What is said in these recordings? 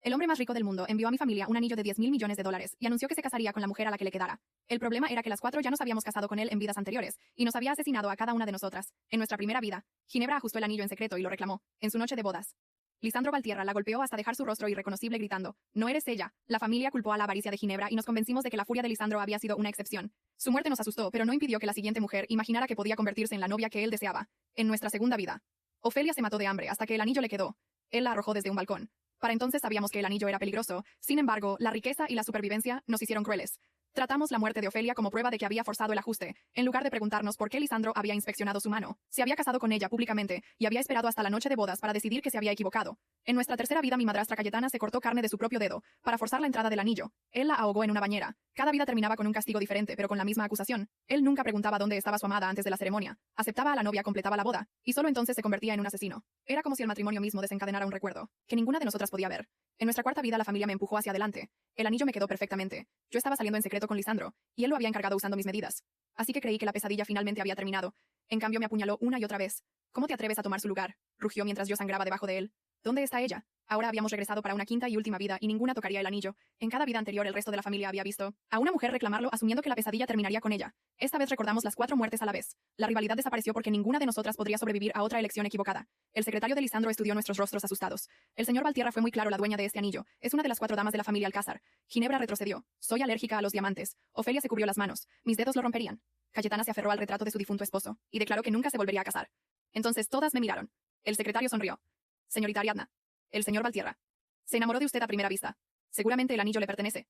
El hombre más rico del mundo envió a mi familia un anillo de 10.000 millones de dólares y anunció que se casaría con la mujer a la que le quedara. El problema era que las cuatro ya nos habíamos casado con él en vidas anteriores y nos había asesinado a cada una de nosotras. En nuestra primera vida, Ginebra ajustó el anillo en secreto y lo reclamó, en su noche de bodas. Lisandro Valtierra la golpeó hasta dejar su rostro irreconocible gritando, «No eres ella». La familia culpó a la avaricia de Ginebra y nos convencimos de que la furia de Lisandro había sido una excepción. Su muerte nos asustó, pero no impidió que la siguiente mujer imaginara que podía convertirse en la novia que él deseaba. En nuestra segunda vida, Ofelia se mató de hambre hasta que el anillo le quedó. Él la arrojó desde un balcón. Para entonces sabíamos que el anillo era peligroso, sin embargo, la riqueza y la supervivencia nos hicieron crueles. Tratamos la muerte de Ofelia como prueba de que había forzado el ajuste, en lugar de preguntarnos por qué Lisandro había inspeccionado su mano. Se había casado con ella públicamente, y había esperado hasta la noche de bodas para decidir que se había equivocado. En nuestra tercera vida mi madrastra Cayetana se cortó carne de su propio dedo, para forzar la entrada del anillo. Él la ahogó en una bañera. Cada vida terminaba con un castigo diferente, pero con la misma acusación. Él nunca preguntaba dónde estaba su amada antes de la ceremonia. Aceptaba a la novia, completaba la boda, y solo entonces se convertía en un asesino. Era como si el matrimonio mismo desencadenara un recuerdo, que ninguna de nosotras podía ver. En nuestra cuarta vida la familia me empujó hacia adelante. El anillo me quedó perfectamente. Yo estaba saliendo en secreto con Lisandro, y él lo había encargado usando mis medidas. Así que creí que la pesadilla finalmente había terminado. En cambio me apuñaló una y otra vez. ¿Cómo te atreves a tomar su lugar?, rugió mientras yo sangraba debajo de él. ¿Dónde está ella? Ahora habíamos regresado para una quinta y última vida y ninguna tocaría el anillo. En cada vida anterior el resto de la familia había visto a una mujer reclamarlo asumiendo que la pesadilla terminaría con ella. Esta vez recordamos las 4 muertes a la vez. La rivalidad desapareció porque ninguna de nosotras podría sobrevivir a otra elección equivocada. El secretario de Lisandro estudió nuestros rostros asustados. El señor Valtierra fue muy claro, la dueña de este anillo. Es una de las 4 damas de la familia Alcázar. Ginebra retrocedió. Soy alérgica a los diamantes. Ofelia se cubrió las manos. Mis dedos lo romperían. Cayetana se aferró al retrato de su difunto esposo y declaró que nunca se volvería a casar. Entonces todas me miraron. El secretario sonrió. Señorita Ariadna. El señor Valtierra. Se enamoró de usted a primera vista. Seguramente el anillo le pertenece.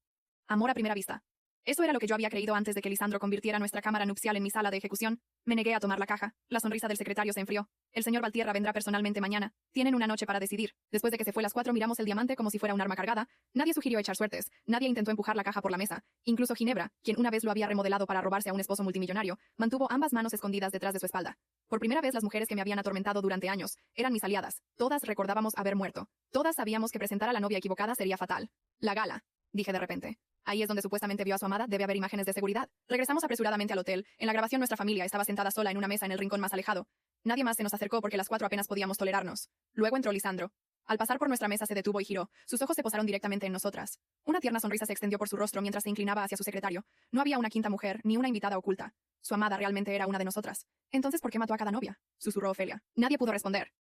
Amor a primera vista. Eso era lo que yo había creído antes de que Lisandro convirtiera nuestra cámara nupcial en mi sala de ejecución. Me negué a tomar la caja. La sonrisa del secretario se enfrió. El señor Valtierra vendrá personalmente mañana. Tienen una noche para decidir. Después de que se fue las 4 miramos el diamante como si fuera un arma cargada. Nadie sugirió echar suertes. Nadie intentó empujar la caja por la mesa. Incluso Ginebra, quien una vez lo había remodelado para robarse a un esposo multimillonario, mantuvo ambas manos escondidas detrás de su espalda. Por primera vez las mujeres que me habían atormentado durante años eran mis aliadas. Todas recordábamos haber muerto. Todas sabíamos que presentar a la novia equivocada sería fatal. La gala, dije de repente. Ahí es donde supuestamente vio a su amada, debe haber imágenes de seguridad. Regresamos apresuradamente al hotel. En la grabación nuestra familia estaba sentada sola en una mesa en el rincón más alejado. Nadie más se nos acercó porque las 4 apenas podíamos tolerarnos. Luego entró Lisandro. Al pasar por nuestra mesa se detuvo y giró. Sus ojos se posaron directamente en nosotras. Una tierna sonrisa se extendió por su rostro mientras se inclinaba hacia su secretario. No había una quinta mujer, ni una invitada oculta. Su amada realmente era una de nosotras. Entonces, ¿por qué mató a cada novia?, susurró Ofelia. Nadie pudo responder.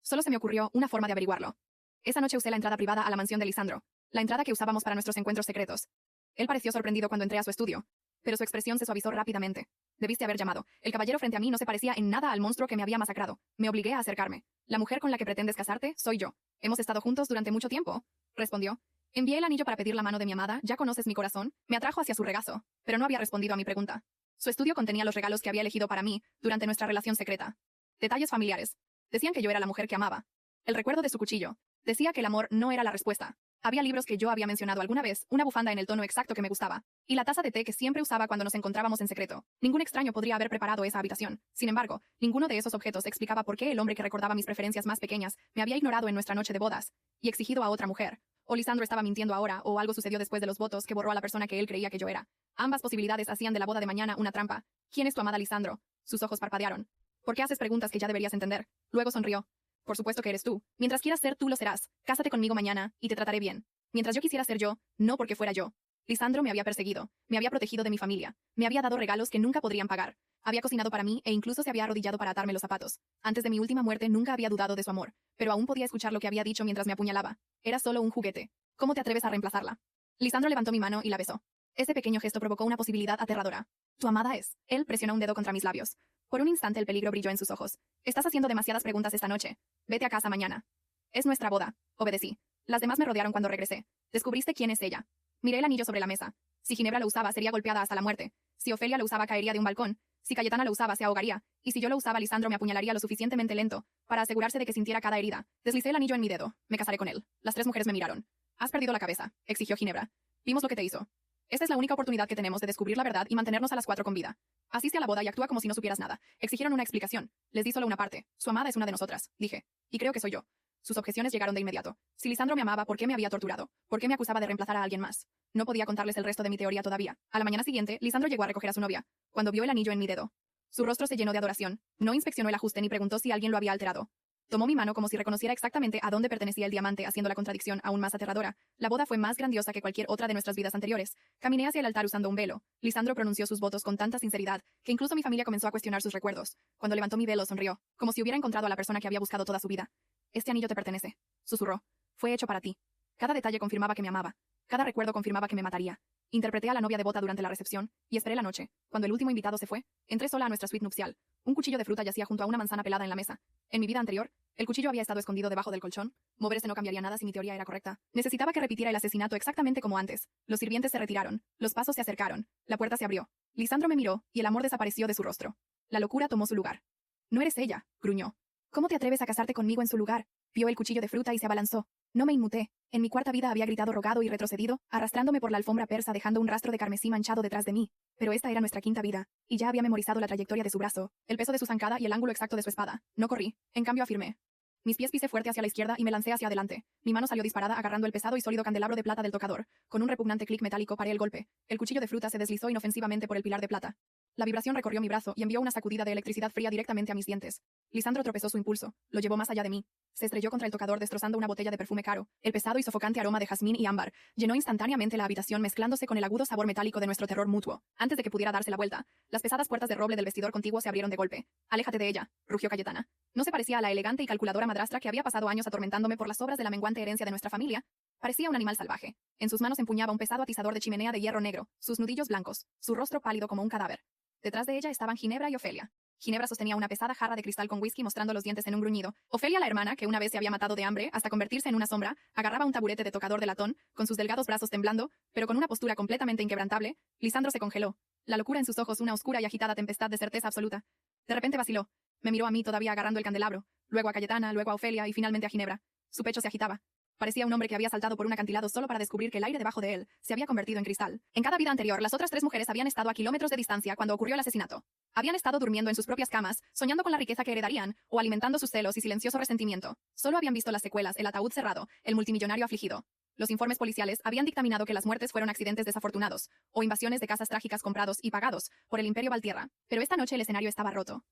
Solo se me ocurrió una forma de averiguarlo. Esa noche usé la entrada privada a la mansión de Lisandro. La entrada que usábamos para nuestros encuentros secretos. Él pareció sorprendido cuando entré a su estudio, pero su expresión se suavizó rápidamente. Debiste haber llamado. El caballero frente a mí no se parecía en nada al monstruo que me había masacrado. Me obligué a acercarme. La mujer con la que pretendes casarte soy yo. Hemos estado juntos durante mucho tiempo, respondió. Envié el anillo para pedir la mano de mi amada, ya conoces mi corazón. Me atrajo hacia su regazo, pero no había respondido a mi pregunta. Su estudio contenía los regalos que había elegido para mí durante nuestra relación secreta. Detalles familiares. Decían que yo era la mujer que amaba. El recuerdo de su cuchillo. Decía que el amor no era la respuesta. Había libros que yo había mencionado alguna vez, una bufanda en el tono exacto que me gustaba, y la taza de té que siempre usaba cuando nos encontrábamos en secreto. Ningún extraño podría haber preparado esa habitación. Sin embargo, ninguno de esos objetos explicaba por qué el hombre que recordaba mis preferencias más pequeñas me había ignorado en nuestra noche de bodas y exigido a otra mujer. O Lisandro estaba mintiendo ahora, o algo sucedió después de los votos que borró a la persona que él creía que yo era. Ambas posibilidades hacían de la boda de mañana una trampa. ¿Quién es tu amada, Lisandro? Sus ojos parpadearon. ¿Por qué haces preguntas que ya deberías entender? Luego sonrió. Por supuesto que eres tú. Mientras quieras ser tú, lo serás. Cásate conmigo mañana, y te trataré bien. Mientras yo quisiera ser yo, no porque fuera yo. Lisandro me había perseguido, me había protegido de mi familia, me había dado regalos que nunca podrían pagar. Había cocinado para mí e incluso se había arrodillado para atarme los zapatos. Antes de mi última muerte nunca había dudado de su amor, pero aún podía escuchar lo que había dicho mientras me apuñalaba. Era solo un juguete. ¿Cómo te atreves a reemplazarla? Lisandro levantó mi mano y la besó. Ese pequeño gesto provocó una posibilidad aterradora. Tu amada es. Él presionó un dedo contra mis labios. Por un instante el peligro brilló en sus ojos. Estás haciendo demasiadas preguntas esta noche. Vete a casa mañana. Es nuestra boda. Obedecí. Las demás me rodearon cuando regresé. Descubriste quién es ella. Miré el anillo sobre la mesa. Si Ginebra lo usaba, sería golpeada hasta la muerte. Si Ofelia lo usaba, caería de un balcón. Si Cayetana lo usaba, se ahogaría. Y si yo lo usaba, Lisandro me apuñalaría lo suficientemente lento para asegurarse de que sintiera cada herida. Deslicé el anillo en mi dedo. Me casaré con él. Las 3 mujeres me miraron. Has perdido la cabeza, exigió Ginebra. Vimos lo que te hizo. Esta es la única oportunidad que tenemos de descubrir la verdad y mantenernos a las 4 con vida. Asiste a la boda y actúa como si no supieras nada. Exigieron una explicación. Les di solo una parte. Su amada es una de nosotras, dije. Y creo que soy yo. Sus objeciones llegaron de inmediato. Si Lisandro me amaba, ¿por qué me había torturado? ¿Por qué me acusaba de reemplazar a alguien más? No podía contarles el resto de mi teoría todavía. A la mañana siguiente, Lisandro llegó a recoger a su novia. Cuando vio el anillo en mi dedo, su rostro se llenó de adoración. No inspeccionó el ajuste ni preguntó si alguien lo había alterado. Tomó mi mano como si reconociera exactamente a dónde pertenecía el diamante, haciendo la contradicción aún más aterradora. La boda fue más grandiosa que cualquier otra de nuestras vidas anteriores. Caminé hacia el altar usando un velo. Lisandro pronunció sus votos con tanta sinceridad que incluso mi familia comenzó a cuestionar sus recuerdos. Cuando levantó mi velo, sonrió, como si hubiera encontrado a la persona que había buscado toda su vida. Este anillo te pertenece, susurró. Fue hecho para ti. Cada detalle confirmaba que me amaba. Cada recuerdo confirmaba que me mataría. Interpreté a la novia devota durante la recepción, y esperé la noche. Cuando el último invitado se fue, entré sola a nuestra suite nupcial. Un cuchillo de fruta yacía junto a una manzana pelada en la mesa. En mi vida anterior, el cuchillo había estado escondido debajo del colchón. Mover este no cambiaría nada si mi teoría era correcta. Necesitaba que repitiera el asesinato exactamente como antes. Los sirvientes se retiraron. Los pasos se acercaron. La puerta se abrió. Lisandro me miró, y el amor desapareció de su rostro. La locura tomó su lugar. No eres ella, gruñó. ¿Cómo te atreves a casarte conmigo en su lugar? Vio el cuchillo de fruta y se abalanzó. No me inmuté. En mi cuarta vida había gritado rogado y retrocedido, arrastrándome por la alfombra persa dejando un rastro de carmesí manchado detrás de mí. Pero esta era nuestra quinta vida, y ya había memorizado la trayectoria de su brazo, el peso de su zancada y el ángulo exacto de su espada. No corrí, en cambio afirmé. Mis pies pisé fuerte hacia la izquierda y me lancé hacia adelante. Mi mano salió disparada agarrando el pesado y sólido candelabro de plata del tocador. Con un repugnante clic metálico paré el golpe. El cuchillo de fruta se deslizó inofensivamente por el pilar de plata. La vibración recorrió mi brazo y envió una sacudida de electricidad fría directamente a mis dientes. Lisandro tropezó su impulso, lo llevó más allá de mí. Se estrelló contra el tocador destrozando una botella de perfume caro. El pesado y sofocante aroma de jazmín y ámbar llenó instantáneamente la habitación mezclándose con el agudo sabor metálico de nuestro terror mutuo. Antes de que pudiera darse la vuelta, las pesadas puertas de roble del vestidor contiguo se abrieron de golpe. Aléjate de ella, rugió Cayetana. No se parecía a la elegante y calculadora madrastra que había pasado años atormentándome por las obras de la menguante herencia de nuestra familia. Parecía un animal salvaje. En sus manos empuñaba un pesado atizador de chimenea de hierro negro, sus nudillos blancos, su rostro pálido como un cadáver. Detrás de ella estaban Ginebra y Ofelia. Ginebra sostenía una pesada jarra de cristal con whisky mostrando los dientes en un gruñido. Ofelia, la hermana, que una vez se había matado de hambre hasta convertirse en una sombra, agarraba un taburete de tocador de latón, con sus delgados brazos temblando, pero con una postura completamente inquebrantable. Lisandro se congeló. La locura en sus ojos, una oscura y agitada tempestad de certeza absoluta. De repente vaciló. Me miró a mí todavía agarrando el candelabro, luego a Cayetana, luego a Ofelia y finalmente a Ginebra. Su pecho se agitaba. Parecía un hombre que había saltado por un acantilado solo para descubrir que el aire debajo de él se había convertido en cristal. En cada vida anterior, las otras tres mujeres habían estado a kilómetros de distancia cuando ocurrió el asesinato. Habían estado durmiendo en sus propias camas, soñando con la riqueza que heredarían, o alimentando sus celos y silencioso resentimiento. Solo habían visto las secuelas, el ataúd cerrado, el multimillonario afligido. Los informes policiales habían dictaminado que las muertes fueron accidentes desafortunados, o invasiones de casas trágicas comprados y pagados por el Imperio Valtierra. Pero esta noche el escenario estaba roto.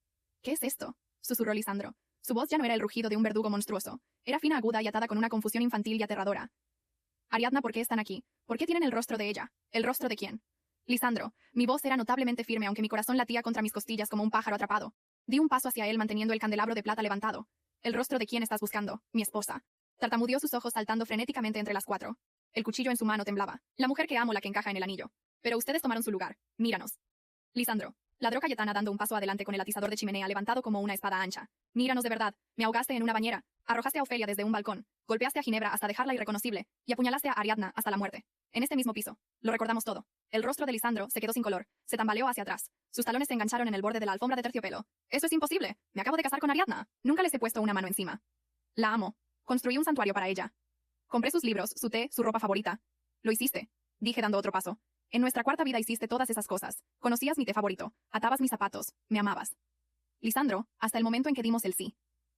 ¿Qué es esto?, susurró Lisandro. Su voz ya no era el rugido de un verdugo monstruoso. Era fina, aguda y atada con una confusión infantil y aterradora. Ariadna, ¿por qué están aquí? ¿Por qué tienen el rostro de ella? ¿El rostro de quién? Lisandro. Mi voz era notablemente firme aunque mi corazón latía contra mis costillas como un pájaro atrapado. Di un paso hacia él manteniendo el candelabro de plata levantado. ¿El rostro de quién estás buscando? Mi esposa. Tartamudeó sus ojos saltando frenéticamente entre las cuatro. El cuchillo en su mano temblaba. La mujer que amo, la que encaja en el anillo. Pero ustedes tomaron su lugar. Míranos. Lisandro. Ladró Cayetana dando un paso adelante con el atizador de chimenea levantado como una espada ancha. Míranos de verdad. Me ahogaste en una bañera. Arrojaste a Ofelia desde un balcón. Golpeaste a Ginebra hasta dejarla irreconocible. Y apuñalaste a Ariadna hasta la muerte. En este mismo piso. Lo recordamos todo. El rostro de Lisandro se quedó sin color. Se tambaleó hacia atrás. Sus talones se engancharon en el borde de la alfombra de terciopelo. Eso es imposible. Me acabo de casar con Ariadna. Nunca les he puesto una mano encima. La amo. Construí un santuario para ella. Compré sus libros, su té, su ropa favorita. Lo hiciste. Dije dando otro paso. En nuestra cuarta vida hiciste todas esas cosas. Conocías mi té favorito. Atabas mis zapatos. Me amabas. Lisandro, hasta el momento en que dimos el sí.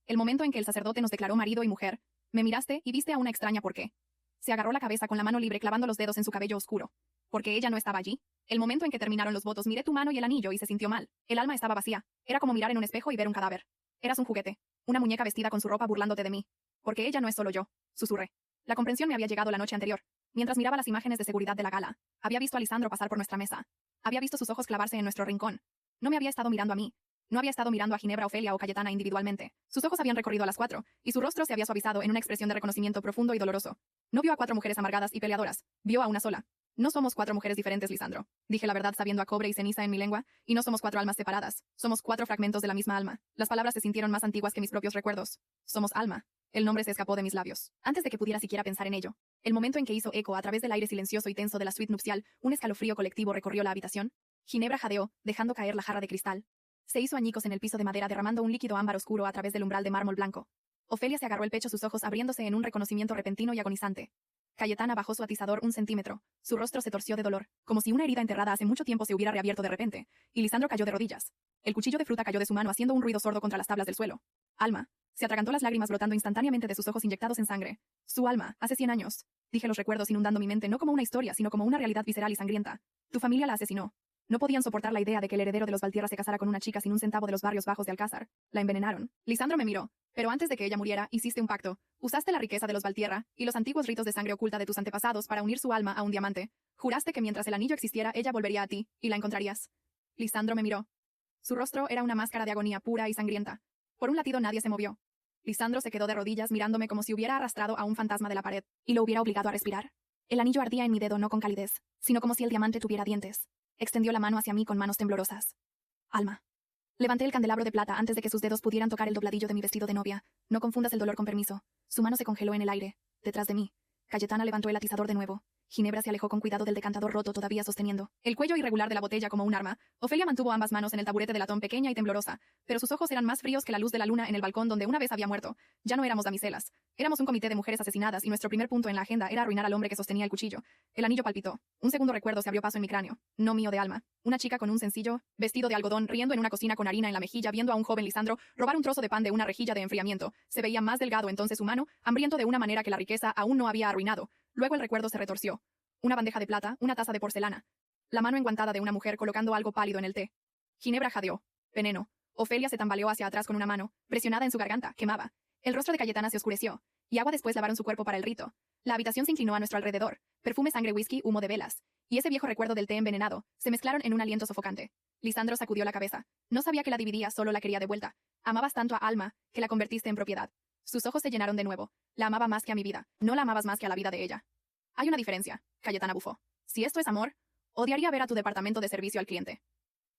El momento en que el sacerdote nos declaró marido y mujer. Me miraste y viste a una extraña por qué. Se agarró la cabeza con la mano libre clavando los dedos en su cabello oscuro. Porque ella no estaba allí. El momento en que terminaron los votos miré tu mano y el anillo y se sintió mal. El alma estaba vacía. Era como mirar en un espejo y ver un cadáver. Eras un juguete. Una muñeca vestida con su ropa burlándote de mí. Porque ella no es solo yo. Susurré. La comprensión me había llegado la noche anterior. Mientras miraba las imágenes de seguridad de la gala, había visto a Lisandro pasar por nuestra mesa. Había visto sus ojos clavarse en nuestro rincón. No me había estado mirando a mí. No había estado mirando a Ginebra, Ofelia o Cayetana individualmente. Sus ojos habían recorrido a las cuatro, y su rostro se había suavizado en una expresión de reconocimiento profundo y doloroso. No vio a cuatro mujeres amargadas y peleadoras. Vio a una sola. No somos cuatro mujeres diferentes, Lisandro. Dije la verdad sabiendo a cobre y ceniza en mi lengua, y no somos cuatro almas separadas. Somos cuatro fragmentos de la misma alma. Las palabras se sintieron más antiguas que mis propios recuerdos. Somos alma. El nombre se escapó de mis labios. Antes de que pudiera siquiera pensar en ello. El momento en que hizo eco a través del aire silencioso y tenso de la suite nupcial, un escalofrío colectivo recorrió la habitación. Ginebra jadeó, dejando caer la jarra de cristal. Se hizo añicos en el piso de madera derramando un líquido ámbar oscuro a través del umbral de mármol blanco. Ofelia se agarró el pecho, sus ojos abriéndose en un reconocimiento repentino y agonizante. Cayetana bajó su atizador 1 centímetro. Su rostro se torció de dolor, como si una herida enterrada hace mucho tiempo se hubiera reabierto de repente, y Lisandro cayó de rodillas. El cuchillo de fruta cayó de su mano haciendo un ruido sordo contra las tablas del suelo. Alma. Se atragantó las lágrimas brotando instantáneamente de sus ojos inyectados en sangre. Su alma, hace 100 años. Dije los recuerdos inundando mi mente no como una historia, sino como una realidad visceral y sangrienta. Tu familia la asesinó. No podían soportar la idea de que el heredero de los Valtierra se casara con una chica sin un centavo de los barrios bajos de Alcázar. La envenenaron. Lisandro me miró. Pero antes de que ella muriera, hiciste un pacto. Usaste la riqueza de los Valtierra y los antiguos ritos de sangre oculta de tus antepasados para unir su alma a un diamante. Juraste que mientras el anillo existiera, ella volvería a ti, y la encontrarías. Lisandro me miró. Su rostro era una máscara de agonía pura y sangrienta. Por un latido nadie se movió. Lisandro se quedó de rodillas mirándome como si hubiera arrastrado a un fantasma de la pared, y lo hubiera obligado a respirar. El anillo ardía en mi dedo no con calidez, sino como si el diamante tuviera dientes. Extendió la mano hacia mí con manos temblorosas. Alma. Levanté el candelabro de plata antes de que sus dedos pudieran tocar el dobladillo de mi vestido de novia. No confundas el dolor con permiso. Su mano se congeló en el aire, detrás de mí. Cayetana levantó el atizador de nuevo. Ginebra se alejó con cuidado del decantador roto todavía sosteniendo el cuello irregular de la botella como un arma. Ofelia mantuvo ambas manos en el taburete de latón pequeña y temblorosa, pero sus ojos eran más fríos que la luz de la luna en el balcón donde una vez había muerto. Ya no éramos damiselas. Éramos un comité de mujeres asesinadas y nuestro primer punto en la agenda era arruinar al hombre que sostenía el cuchillo. El anillo palpitó. Un segundo recuerdo se abrió paso en mi cráneo. No mío de Alma. Una chica con un sencillo vestido de algodón riendo en una cocina con harina en la mejilla viendo a un joven Lisandro robar un trozo de pan de una rejilla de enfriamiento. Se veía más delgado entonces humano, hambriento de una manera que la riqueza aún no había arruinado. Luego el recuerdo se retorció. Una bandeja de plata, una taza de porcelana. La mano enguantada de una mujer colocando algo pálido en el té. Ginebra jadeó. Veneno. Ofelia se tambaleó hacia atrás con una mano, presionada en su garganta, quemaba. El rostro de Cayetana se oscureció, y agua después lavaron su cuerpo para el rito. La habitación se inclinó a nuestro alrededor. Perfume, sangre, whisky, humo de velas. Y ese viejo recuerdo del té envenenado, se mezclaron en un aliento sofocante. Lisandro sacudió la cabeza. No sabía que la dividía, solo la quería de vuelta. Amabas tanto a Alma, que la convertiste en propiedad. Sus ojos se llenaron de nuevo. La amaba más que a mi vida. No la amabas más que a la vida de ella. Hay una diferencia, Cayetana bufó. Si esto es amor, odiaría ver a tu departamento de servicio al cliente.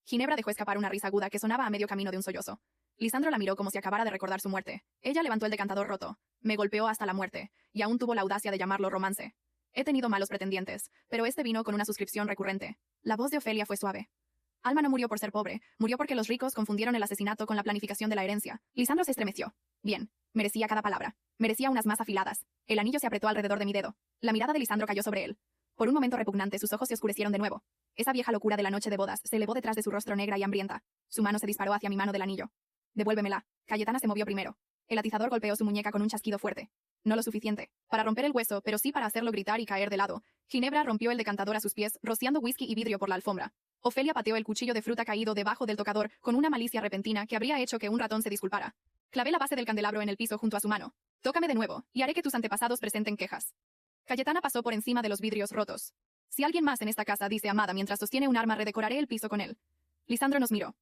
Ginebra dejó escapar una risa aguda que sonaba a medio camino de un sollozo. Lisandro la miró como si acabara de recordar su muerte. Ella levantó el decantador roto. Me golpeó hasta la muerte, y aún tuvo la audacia de llamarlo romance. He tenido malos pretendientes, pero este vino con una suscripción recurrente. La voz de Ofelia fue suave. Alma no murió por ser pobre, murió porque los ricos confundieron el asesinato con la planificación de la herencia. Lisandro se estremeció. Bien, merecía cada palabra. Merecía unas más afiladas. El anillo se apretó alrededor de mi dedo. La mirada de Lisandro cayó sobre él. Por un momento repugnante sus ojos se oscurecieron de nuevo. Esa vieja locura de la noche de bodas se elevó detrás de su rostro negra y hambrienta. Su mano se disparó hacia mi mano del anillo. Devuélvemela. Cayetana se movió primero. El atizador golpeó su muñeca con un chasquido fuerte. No lo suficiente para romper el hueso, pero sí para hacerlo gritar y caer de lado. Ginebra rompió el decantador a sus pies, rociando whisky y vidrio por la alfombra. Ofelia pateó el cuchillo de fruta caído debajo del tocador con una malicia repentina que habría hecho que un ratón se disculpara. Clavé la base del candelabro en el piso junto a su mano. Tócame de nuevo, y haré que tus antepasados presenten quejas. Cayetana pasó por encima de los vidrios rotos. Si alguien más en esta casa dice amada mientras sostiene un arma, redecoraré el piso con él. Lisandro nos miró.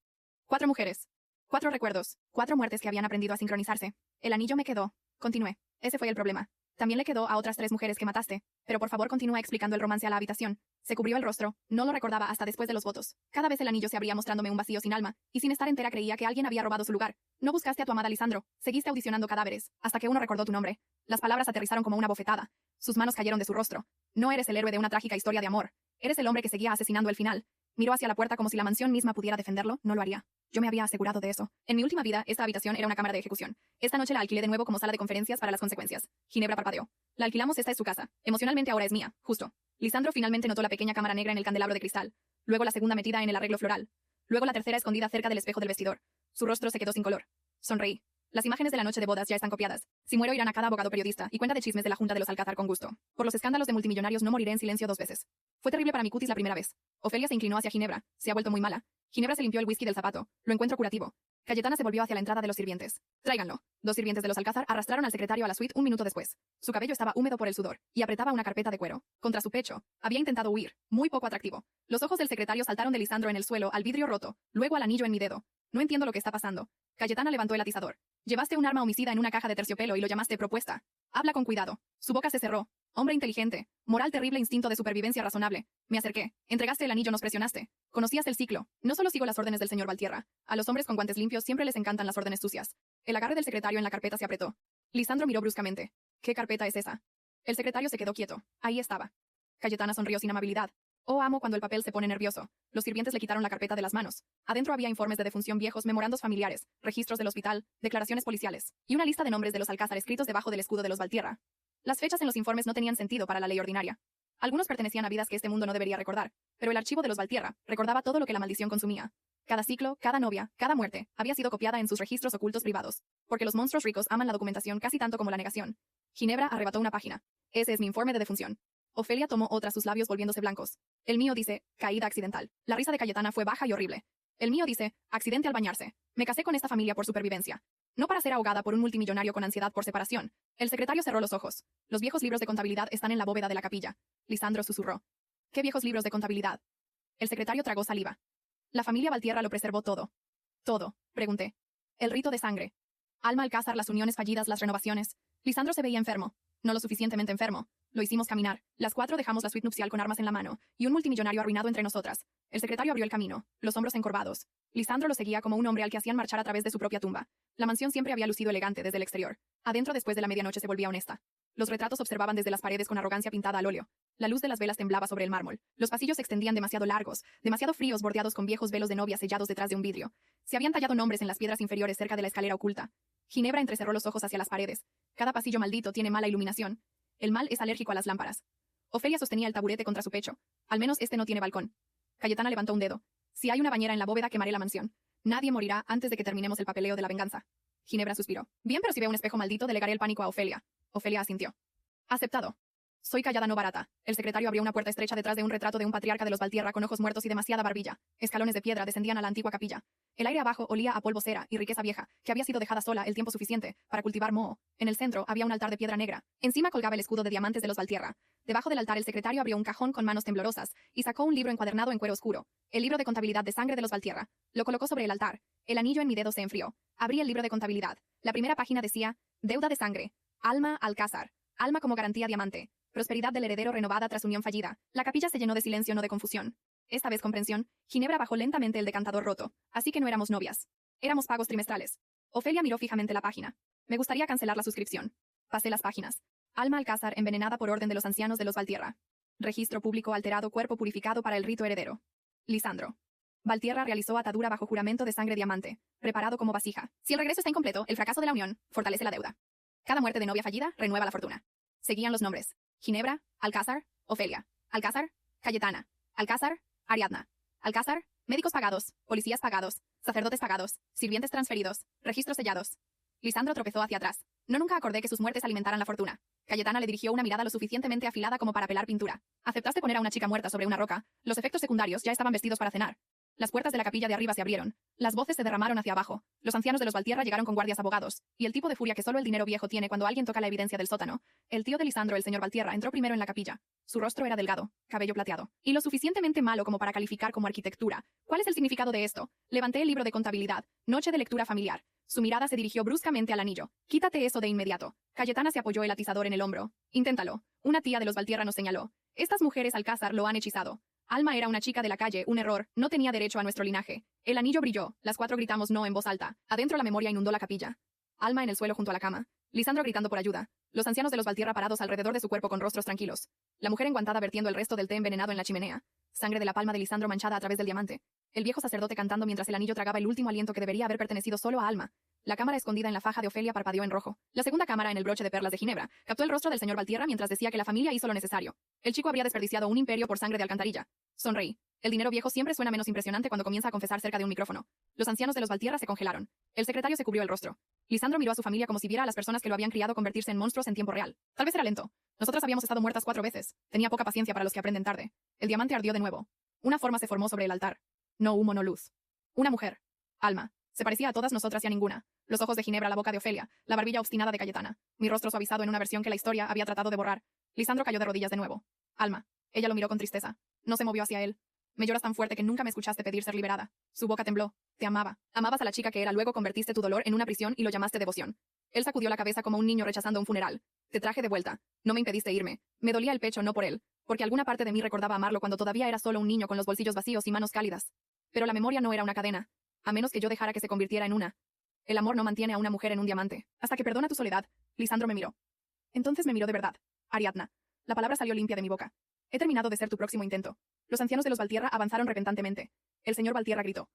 4 mujeres. 4 recuerdos. 4 muertes que habían aprendido a sincronizarse. El anillo me quedó. Continué. Ese fue el problema. También le quedó a otras 3 mujeres que mataste. Pero por favor continúa explicando el romance a la habitación. Se cubrió el rostro. No lo recordaba hasta después de los votos. Cada vez el anillo se abría mostrándome un vacío sin alma, y sin estar entera creía que alguien había robado su lugar. No buscaste a tu amada Lisandro. Seguiste audicionando cadáveres, hasta que uno recordó tu nombre. Las palabras aterrizaron como una bofetada. Sus manos cayeron de su rostro. No eres el héroe de una trágica historia de amor. Eres el hombre que seguía asesinando el final. Miró hacia la puerta como si la mansión misma pudiera defenderlo. No lo haría. Yo me había asegurado de eso. En mi última vida, esta habitación era una cámara de ejecución. Esta noche la alquilé de nuevo como sala de conferencias para las consecuencias. Ginebra parpadeó. La alquilamos, esta es su casa. Emocionalmente ahora es mía, justo. Lisandro finalmente notó la pequeña cámara negra en el candelabro de cristal. Luego la segunda metida en el arreglo floral. Luego la tercera escondida cerca del espejo del vestidor. Su rostro se quedó sin color. Sonreí. Las imágenes de la noche de bodas ya están copiadas. Si muero irán a cada abogado periodista y cuenta de chismes de la Junta de los Alcázar con gusto. Por los escándalos de multimillonarios no moriré en silencio 2 veces. Fue terrible para mi cutis la primera vez. Ofelia se inclinó hacia Ginebra. Se ha vuelto muy mala. Ginebra se limpió el whisky del zapato. Lo encuentro curativo. Cayetana se volvió hacia la entrada de los sirvientes. Tráiganlo. 2 sirvientes de los Alcázar arrastraron al secretario a la suite un minuto después. Su cabello estaba húmedo por el sudor, y apretaba una carpeta de cuero. Contra su pecho. Había intentado huir. Muy poco atractivo. Los ojos del secretario saltaron de Lisandro en el suelo, al vidrio roto, luego al anillo en mi dedo. No entiendo lo que está pasando. Cayetana levantó el atizador. Llevaste un arma homicida en una caja de terciopelo y lo llamaste propuesta. Habla con cuidado. Su boca se cerró. Hombre inteligente. Moral terrible, instinto de supervivencia razonable. Me acerqué. Entregaste el anillo, nos presionaste. Conocías el ciclo. No solo sigo las órdenes del señor Valtierra. A los hombres con guantes limpios siempre les encantan las órdenes sucias. El agarre del secretario en la carpeta se apretó. Lisandro miró bruscamente. ¿Qué carpeta es esa? El secretario se quedó quieto. Ahí estaba. Cayetana sonrió sin amabilidad. Oh, amo cuando el papel se pone nervioso. Los sirvientes le quitaron la carpeta de las manos. Adentro había informes de defunción viejos, memorandos familiares, registros del hospital, declaraciones policiales, y una lista de nombres de los Alcázar escritos debajo del escudo de los Valtierra. Las fechas en los informes no tenían sentido para la ley ordinaria. Algunos pertenecían a vidas que este mundo no debería recordar, pero el archivo de los Valtierra recordaba todo lo que la maldición consumía. Cada ciclo, cada novia, cada muerte, había sido copiada en sus registros ocultos privados. Porque los monstruos ricos aman la documentación casi tanto como la negación. Ginebra arrebató una página. Ese es mi informe de defunción. Ofelia tomó otra, sus labios volviéndose blancos. El mío dice, caída accidental. La risa de Cayetana fue baja y horrible. El mío dice, accidente al bañarse. Me casé con esta familia por supervivencia. No para ser ahogada por un multimillonario con ansiedad por separación. El secretario cerró los ojos. Los viejos libros de contabilidad están en la bóveda de la capilla. Lisandro susurró. ¿Qué viejos libros de contabilidad? El secretario tragó saliva. La familia Valtierra lo preservó todo. Todo, pregunté. El rito de sangre. Alma Alcázar, las uniones fallidas, las renovaciones. Lisandro se veía enfermo. No lo suficientemente enfermo. Lo hicimos caminar. Las cuatro dejamos la suite nupcial con armas en la mano, y un multimillonario arruinado entre nosotras. El secretario abrió el camino, los hombros encorvados. Lisandro lo seguía como un hombre al que hacían marchar a través de su propia tumba. La mansión siempre había lucido elegante desde el exterior. Adentro, después de la medianoche, se volvía honesta. Los retratos observaban desde las paredes con arrogancia pintada al óleo. La luz de las velas temblaba sobre el mármol. Los pasillos se extendían demasiado largos, demasiado fríos, bordeados con viejos velos de novia sellados detrás de un vidrio. Se habían tallado nombres en las piedras inferiores cerca de la escalera oculta. Ginebra entrecerró los ojos hacia las paredes. Cada pasillo maldito tiene mala iluminación. El mal es alérgico a las lámparas. Ofelia sostenía el taburete contra su pecho. Al menos este no tiene balcón. Cayetana levantó un dedo. Si hay una bañera en la bóveda, quemaré la mansión. Nadie morirá antes de que terminemos el papeleo de la venganza. Ginebra suspiró. Bien, pero si veo un espejo maldito, delegaré el pánico a Ofelia. Ofelia asintió. Aceptado. Soy callada, no barata. El secretario abrió una puerta estrecha detrás de un retrato de un patriarca de los Valtierra con ojos muertos y demasiada barbilla. Escalones de piedra descendían a la antigua capilla. El aire abajo olía a polvo, cera y riqueza vieja, que había sido dejada sola el tiempo suficiente para cultivar moho. En el centro había un altar de piedra negra. Encima colgaba el escudo de diamantes de los Valtierra. Debajo del altar el secretario abrió un cajón con manos temblorosas y sacó un libro encuadernado en cuero oscuro. El libro de contabilidad de sangre de los Valtierra. Lo colocó sobre el altar. El anillo en mi dedo se enfrió. Abrí el libro de contabilidad. La primera página decía, deuda de sangre. Alma Alcázar. Alma como garantía diamante. Prosperidad del heredero renovada tras unión fallida. La capilla se llenó de silencio, no de confusión. Esta vez comprensión. Ginebra bajó lentamente el decantador roto. Así que no éramos novias. Éramos pagos trimestrales. Ofelia miró fijamente la página. Me gustaría cancelar la suscripción. Pasé las páginas. Alma Alcázar envenenada por orden de los ancianos de los Valtierra. Registro público alterado, cuerpo purificado para el rito heredero. Lisandro. Valtierra realizó atadura bajo juramento de sangre diamante, preparado como vasija. Si el regreso está incompleto, el fracaso de la unión fortalece la deuda. Cada muerte de novia fallida renueva la fortuna. Seguían los nombres. Ginebra, Alcázar, Ofelia. Alcázar, Cayetana. Alcázar, Ariadna. Alcázar, médicos pagados, policías pagados, sacerdotes pagados, sirvientes transferidos, registros sellados. Lisandro tropezó hacia atrás. No, nunca acordé que sus muertes alimentaran la fortuna. Cayetana le dirigió una mirada lo suficientemente afilada como para pelar pintura. Aceptaste poner a una chica muerta sobre una roca. Los efectos secundarios ya estaban vestidos para cenar. Las puertas de la capilla de arriba se abrieron. Las voces se derramaron hacia abajo. Los ancianos de los Valtierra llegaron con guardias abogados. Y el tipo de furia que solo el dinero viejo tiene cuando alguien toca la evidencia del sótano. El tío de Lisandro, el señor Valtierra, entró primero en la capilla. Su rostro era delgado, cabello plateado. Y lo suficientemente malo como para calificar como arquitectura. ¿Cuál es el significado de esto? Levanté el libro de contabilidad. Noche de lectura familiar. Su mirada se dirigió bruscamente al anillo. Quítate eso de inmediato. Cayetana se apoyó el atizador en el hombro. Inténtalo. Una tía de los Valtierra nos señaló. Estas mujeres Alcázar lo han hechizado. Alma era una chica de la calle, un error, no tenía derecho a nuestro linaje. El anillo brilló, las cuatro gritamos no en voz alta. Adentro la memoria inundó la capilla. Alma en el suelo junto a la cama. Lisandro gritando por ayuda. Los ancianos de los Valtierra parados alrededor de su cuerpo con rostros tranquilos. La mujer enguantada vertiendo el resto del té envenenado en la chimenea. Sangre de la palma de Lisandro manchada a través del diamante. El viejo sacerdote cantando mientras el anillo tragaba el último aliento que debería haber pertenecido solo a Alma. La cámara escondida en la faja de Ofelia parpadeó en rojo. La segunda cámara en el broche de perlas de Ginebra captó el rostro del señor Valtierra mientras decía que la familia hizo lo necesario. El chico habría desperdiciado un imperio por sangre de alcantarilla. Sonreí. El dinero viejo siempre suena menos impresionante cuando comienza a confesar cerca de un micrófono. Los ancianos de los Valtierra se congelaron. El secretario se cubrió el rostro. Lisandro miró a su familia como si viera a las personas que lo habían criado convertirse en monstruos en tiempo real. Tal vez era lento. Nosotras habíamos estado muertas 4 veces. Tenía poca paciencia para los que aprenden tarde. El diamante ardió de nuevo. Una forma se formó sobre el altar. No humo, no luz. Una mujer. Alma. Se parecía a todas nosotras y a ninguna. Los ojos de Ginebra, la boca de Ofelia, la barbilla obstinada de Cayetana. Mi rostro suavizado en una versión que la historia había tratado de borrar. Lisandro cayó de rodillas de nuevo. Alma. Ella lo miró con tristeza. No se movió hacia él. Me lloras tan fuerte que nunca me escuchaste pedir ser liberada. Su boca tembló. Te amaba. Amabas a la chica que era, luego convertiste tu dolor en una prisión y lo llamaste devoción. Él sacudió la cabeza como un niño rechazando un funeral. Te traje de vuelta. No me impediste irme. Me dolía el pecho no por él, porque alguna parte de mí recordaba amarlo cuando todavía era solo un niño con los bolsillos vacíos y manos cálidas. Pero la memoria no era una cadena, a menos que yo dejara que se convirtiera en una. El amor no mantiene a una mujer en un diamante. Hasta que perdona tu soledad. Lisandro me miró. Entonces me miró de verdad. Ariadna. La palabra salió limpia de mi boca. He terminado de ser tu próximo intento. Los ancianos de los Valtierra avanzaron repentantemente. El señor Valtierra gritó.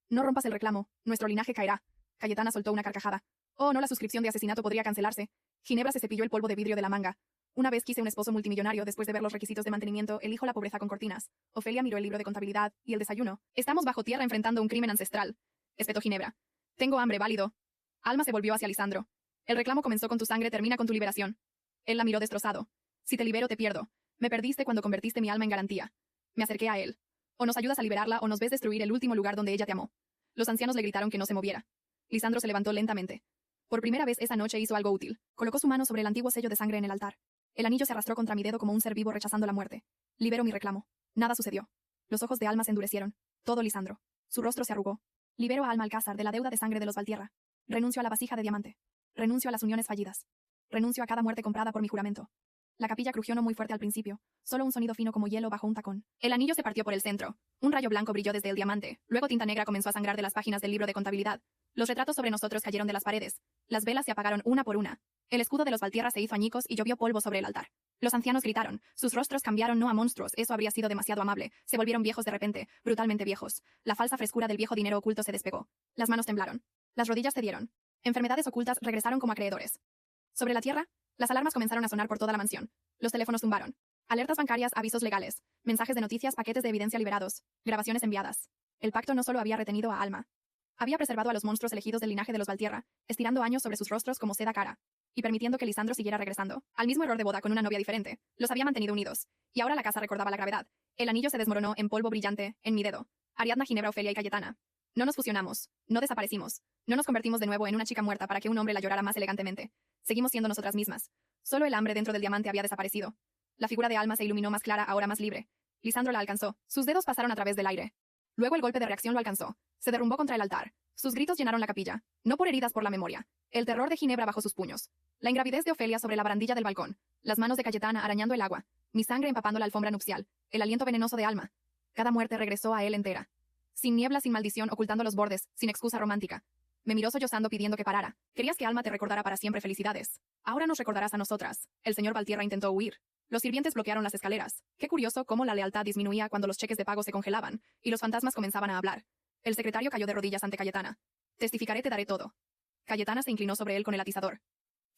No rompas el reclamo. Nuestro linaje caerá. Cayetana soltó una carcajada. Oh, no, la suscripción de asesinato podría cancelarse. Ginebra se cepilló el polvo de vidrio de la manga. Una vez quise un esposo multimillonario. Después de ver los requisitos de mantenimiento, elijo la pobreza con cortinas. Ofelia miró el libro de contabilidad y el desayuno. Estamos bajo tierra enfrentando un crimen ancestral. Espetó Ginebra. Tengo hambre, válido. Alma se volvió hacia Lisandro. El reclamo comenzó con tu sangre, termina con tu liberación. Él la miró destrozado. Si te libero, te pierdo. Me perdiste cuando convertiste mi alma en garantía. Me acerqué a él. O nos ayudas a liberarla o nos ves destruir el último lugar donde ella te amó. Los ancianos le gritaron que no se moviera. Lisandro se levantó lentamente. Por primera vez esa noche hizo algo útil. Colocó su mano sobre el antiguo sello de sangre en el altar. El anillo se arrastró contra mi dedo como un ser vivo rechazando la muerte. Libero mi reclamo. Nada sucedió. Los ojos de Alma se endurecieron. Todo Lisandro. Su rostro se arrugó. Libero a Alma Alcázar de la deuda de sangre de los Valtierra. Renuncio a la vasija de diamante. Renuncio a las uniones fallidas. Renuncio a cada muerte comprada por mi juramento. La capilla crujió no muy fuerte al principio, solo un sonido fino como hielo bajo un tacón. El anillo se partió por el centro. Un rayo blanco brilló desde el diamante. Luego tinta negra comenzó a sangrar de las páginas del libro de contabilidad. Los retratos sobre nosotros cayeron de las paredes. Las velas se apagaron una por una. El escudo de los Valtierra se hizo añicos y llovió polvo sobre el altar. Los ancianos gritaron. Sus rostros cambiaron no a monstruos, eso habría sido demasiado amable. Se volvieron viejos de repente, brutalmente viejos. La falsa frescura del viejo dinero oculto se despegó. Las manos temblaron. Las rodillas cedieron. Enfermedades ocultas regresaron como acreedores. Sobre la tierra, las alarmas comenzaron a sonar por toda la mansión. Los teléfonos zumbaron. Alertas bancarias, avisos legales, mensajes de noticias, paquetes de evidencia liberados, grabaciones enviadas. El pacto no solo había retenido a Alma. Había preservado a los monstruos elegidos del linaje de los Valtierra, estirando años sobre sus rostros como seda cara, y permitiendo que Lisandro siguiera regresando, al mismo error de boda con una novia diferente. Los había mantenido unidos. Y ahora la casa recordaba la gravedad. El anillo se desmoronó en polvo brillante, en mi dedo. Ariadna, Ginebra, Ofelia y Cayetana. No nos fusionamos. No desaparecimos. No nos convertimos de nuevo en una chica muerta para que un hombre la llorara más elegantemente. Seguimos siendo nosotras mismas. Solo el hambre dentro del diamante había desaparecido. La figura de Alma se iluminó más clara, ahora más libre. Lisandro la alcanzó. Sus dedos pasaron a través del aire. Luego el golpe de reacción lo alcanzó. Se derrumbó contra el altar. Sus gritos llenaron la capilla. No por heridas por la memoria. El terror de Ginebra bajo sus puños. La ingravidez de Ofelia sobre la barandilla del balcón. Las manos de Cayetana arañando el agua. Mi sangre empapando la alfombra nupcial. El aliento venenoso de Alma. Cada muerte regresó a él entera. Sin niebla, sin maldición, ocultando los bordes, sin excusa romántica. Me miró sollozando pidiendo que parara. Querías que Alma te recordara para siempre felicidades. Ahora nos recordarás a nosotras. El señor Valtierra intentó huir. Los sirvientes bloquearon las escaleras. Qué curioso cómo la lealtad disminuía cuando los cheques de pago se congelaban, y los fantasmas comenzaban a hablar. El secretario cayó de rodillas ante Cayetana. Testificaré, te daré todo. Cayetana se inclinó sobre él con el atizador.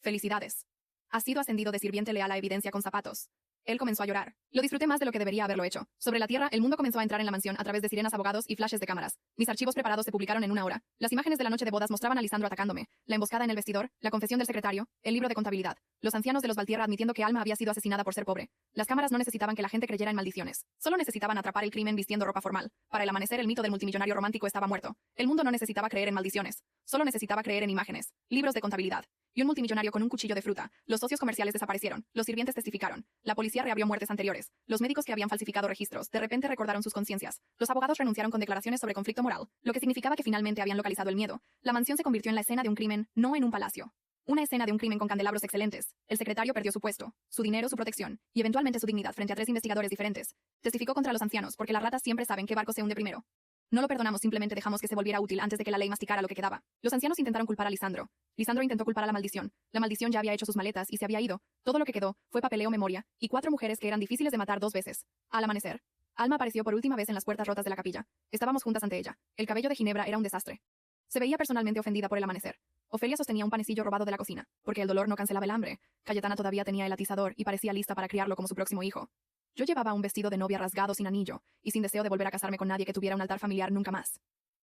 Felicidades. Has sido ascendido de sirviente leal a evidencia con zapatos. Él comenzó a llorar. Lo disfruté más de lo que debería haberlo hecho. Sobre la tierra, el mundo comenzó a entrar en la mansión a través de sirenas, abogados y flashes de cámaras. Mis archivos preparados se publicaron en una hora. Las imágenes de la noche de bodas mostraban a Lisandro atacándome, la emboscada en el vestidor, la confesión del secretario, el libro de contabilidad, los ancianos de los Valtierra admitiendo que Alma había sido asesinada por ser pobre. Las cámaras no necesitaban que la gente creyera en maldiciones. Solo necesitaban atrapar el crimen vistiendo ropa formal. Para el amanecer, el mito del multimillonario romántico estaba muerto. El mundo no necesitaba creer en maldiciones. Solo necesitaba creer en imágenes, libros de contabilidad. Y un multimillonario con un cuchillo de fruta. Los socios comerciales desaparecieron. Los sirvientes testificaron. La policía reabrió muertes anteriores. Los médicos que habían falsificado registros de repente recordaron sus conciencias. Los abogados renunciaron con declaraciones sobre conflicto moral, lo que significaba que finalmente habían localizado el miedo. La mansión se convirtió en la escena de un crimen, no en un palacio. Una escena de un crimen con candelabros excelentes. El secretario perdió su puesto, su dinero, su protección, y eventualmente su dignidad frente a 3 investigadores diferentes. Testificó contra los ancianos porque las ratas siempre saben qué barco se hunde primero. No lo perdonamos, simplemente dejamos que se volviera útil antes de que la ley masticara lo que quedaba. Los ancianos intentaron culpar a Lisandro. Lisandro intentó culpar a la maldición. La maldición ya había hecho sus maletas y se había ido. Todo lo que quedó fue papeleo, memoria, y 4 mujeres que eran difíciles de matar 2 veces. Al amanecer, Alma apareció por última vez en las puertas rotas de la capilla. Estábamos juntas ante ella. El cabello de Ginebra era un desastre. Se veía personalmente ofendida por el amanecer. Ofelia sostenía un panecillo robado de la cocina, porque el dolor no cancelaba el hambre. Cayetana todavía tenía el atizador y parecía lista para criarlo como su próximo hijo. Yo llevaba un vestido de novia rasgado sin anillo, y sin deseo de volver a casarme con nadie que tuviera un altar familiar nunca más.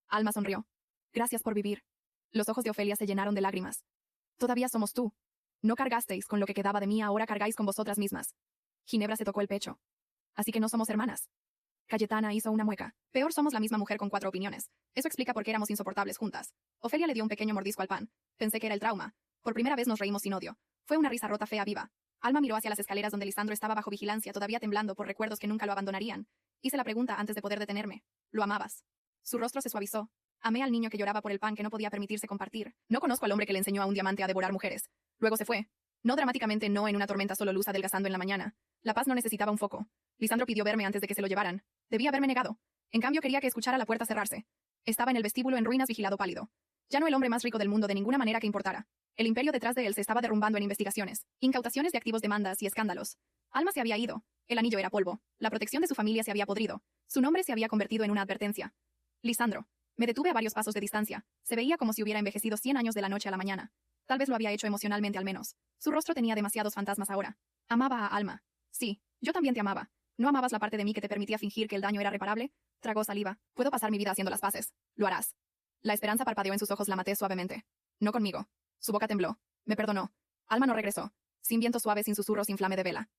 Alma sonrió. Gracias por vivir. Los ojos de Ofelia se llenaron de lágrimas. Todavía somos tú. No cargasteis con lo que quedaba de mí, ahora cargáis con vosotras mismas. Ginebra se tocó el pecho. Así que no somos hermanas. Cayetana hizo una mueca. Peor, somos la misma mujer con 4 opiniones. Eso explica por qué éramos insoportables juntas. Ofelia le dio un pequeño mordisco al pan. Pensé que era el trauma. Por primera vez nos reímos sin odio. Fue una risa rota, fea, viva. Alma miró hacia las escaleras donde Lisandro estaba bajo vigilancia, todavía temblando por recuerdos que nunca lo abandonarían. Hice la pregunta antes de poder detenerme. ¿Lo amabas? Su rostro se suavizó. Amé al niño que lloraba por el pan que no podía permitirse compartir. No conozco al hombre que le enseñó a un diamante a devorar mujeres. Luego se fue. No dramáticamente, no en una tormenta, solo luz adelgazando en la mañana. La paz no necesitaba un foco. Lisandro pidió verme antes de que se lo llevaran. Debía haberme negado. En cambio, quería que escuchara la puerta cerrarse. Estaba en el vestíbulo en ruinas, vigilado, pálido. Ya no el hombre más rico del mundo, de ninguna manera que importara. El imperio detrás de él se estaba derrumbando en investigaciones, incautaciones de activos, demandas y escándalos. Alma se había ido. El anillo era polvo. La protección de su familia se había podrido. Su nombre se había convertido en una advertencia. Lisandro. Me detuve a varios pasos de distancia. Se veía como si hubiera envejecido 100 años de la noche a la mañana. Tal vez lo había hecho emocionalmente al menos. Su rostro tenía demasiados fantasmas ahora. Amaba a Alma. Sí, yo también te amaba. ¿No amabas la parte de mí que te permitía fingir que el daño era reparable? Tragó saliva. Puedo pasar mi vida haciendo las paces. Lo harás. La esperanza parpadeó en sus ojos, la maté suavemente. No conmigo. Su boca tembló. Me perdonó. Alma no regresó. Sin viento suave, sin susurros, sin flame de vela.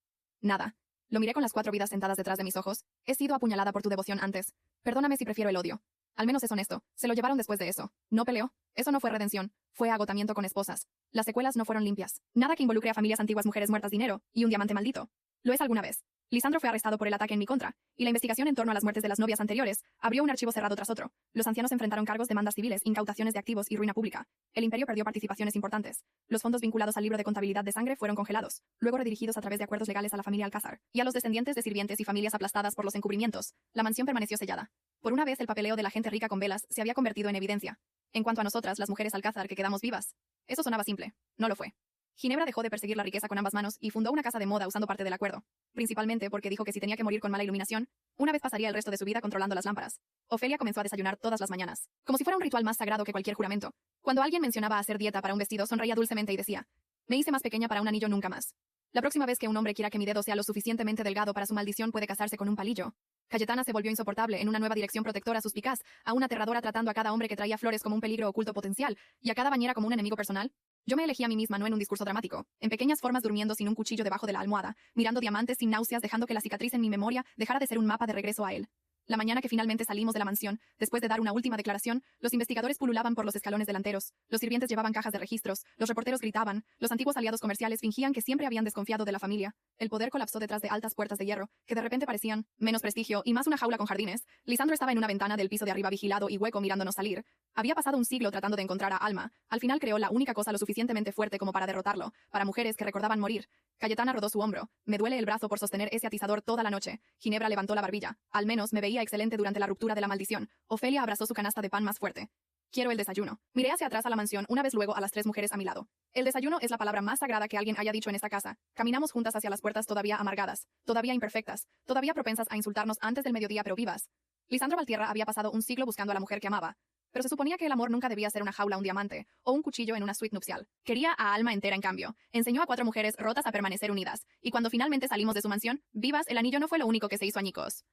Nada. Lo miré con las 4 vidas sentadas detrás de mis ojos. He sido apuñalada por tu devoción antes. Perdóname si prefiero el odio. Al menos es honesto. Se lo llevaron después de eso. No peleó. Eso no fue redención. Fue agotamiento con esposas. Las secuelas no fueron limpias. Nada que involucre a familias antiguas, mujeres muertas, dinero y un diamante maldito. Lo es alguna vez. Lisandro fue arrestado por el ataque en mi contra, y la investigación en torno a las muertes de las novias anteriores abrió un archivo cerrado tras otro. Los ancianos enfrentaron cargos, demandas civiles, incautaciones de activos y ruina pública. El imperio perdió participaciones importantes. Los fondos vinculados al libro de contabilidad de sangre fueron congelados, luego redirigidos a través de acuerdos legales a la familia Alcázar, y a los descendientes de sirvientes y familias aplastadas por los encubrimientos. La mansión permaneció sellada. Por una vez el papeleo de la gente rica con velas se había convertido en evidencia. En cuanto a nosotras, las mujeres Alcázar que quedamos vivas, eso sonaba simple. No lo fue. Ginebra dejó de perseguir la riqueza con ambas manos y fundó una casa de moda usando parte del acuerdo. Principalmente porque dijo que si tenía que morir con mala iluminación, una vez pasaría el resto de su vida controlando las lámparas. Ofelia comenzó a desayunar todas las mañanas, como si fuera un ritual más sagrado que cualquier juramento. Cuando alguien mencionaba hacer dieta para un vestido, sonreía dulcemente y decía: me hice más pequeña para un anillo, nunca más. La próxima vez que un hombre quiera que mi dedo sea lo suficientemente delgado para su maldición, puede casarse con un palillo. Cayetana se volvió insoportable en una nueva dirección protectora suspicaz, a una aterradora tratando a cada hombre que traía flores como un peligro oculto potencial, y a cada bañera como un enemigo personal. Yo me elegí a mí misma no en un discurso dramático, en pequeñas formas, durmiendo sin un cuchillo debajo de la almohada, mirando diamantes sin náuseas, dejando que la cicatriz en mi memoria dejara de ser un mapa de regreso a él. La mañana que finalmente salimos de la mansión, después de dar una última declaración, los investigadores pululaban por los escalones delanteros, los sirvientes llevaban cajas de registros, los reporteros gritaban, los antiguos aliados comerciales fingían que siempre habían desconfiado de la familia. El poder colapsó detrás de altas puertas de hierro, que de repente parecían menos prestigio y más una jaula con jardines. Lisandro estaba en una ventana del piso de arriba vigilado y hueco mirándonos salir. Había pasado un siglo tratando de encontrar a Alma. Al final creó la única cosa lo suficientemente fuerte como para derrotarlo, para mujeres que recordaban morir. Cayetana rodó su hombro. Me duele el brazo por sostener ese atizador toda la noche. Ginebra levantó la barbilla. Al menos me veía excelente durante la ruptura de la maldición. Ofelia abrazó su canasta de pan más fuerte. Quiero el desayuno. Miré hacia atrás a la mansión, una vez luego a las tres mujeres a mi lado. El desayuno es la palabra más sagrada que alguien haya dicho en esta casa. Caminamos juntas hacia las puertas, todavía amargadas, todavía imperfectas, todavía propensas a insultarnos antes del mediodía, pero vivas. Lisandro Valtierra había pasado un siglo buscando a la mujer que amaba. Pero se suponía que el amor nunca debía ser una jaula, un diamante, o un cuchillo en una suite nupcial. Quería a Alma entera, en cambio. Enseñó a 4 mujeres rotas a permanecer unidas. Y cuando finalmente salimos de su mansión, vivas, el anillo no fue lo único que se hizo añicos.